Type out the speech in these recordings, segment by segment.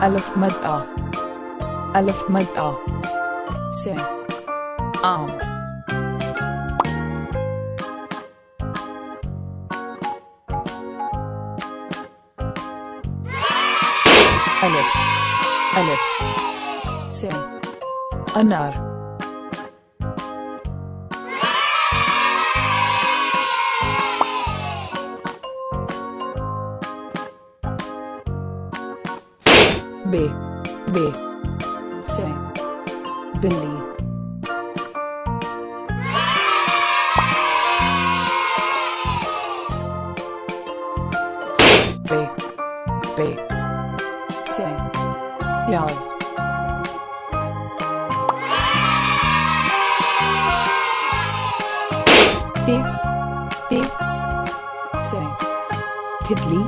alif mad a, alif mad a, se आम, alif, alif, se अनार, बे, बे, से बिल्ली, पे, पे, से प्याज, ते, ते, से तितली,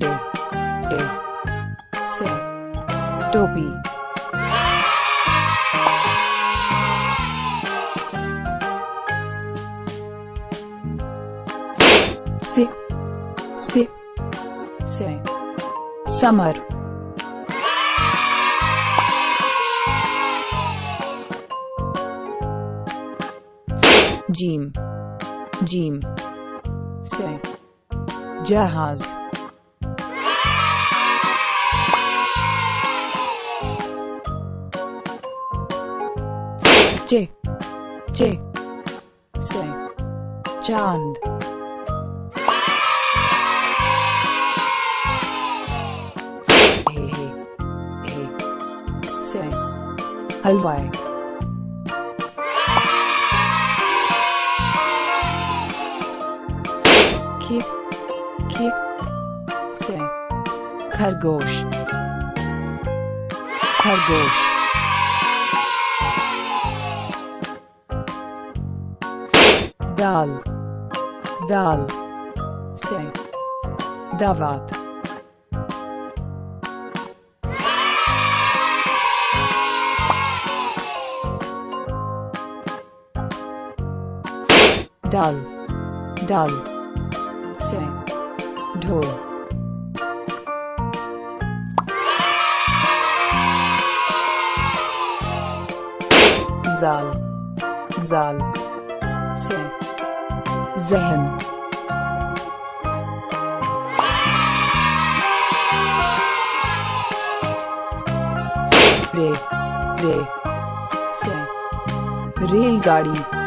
टे, टे, से टोपी, से, से समर, जीम, जीम, से जहाज, चे, चे, से चांद, से हलवाई, के, के, से खरगोश, खरगोश, दाल, दाल, से दावत, डाल, डाल, से ढोल, जाल, जाल, से जहन, रे, रे, से रेलगाड़ी,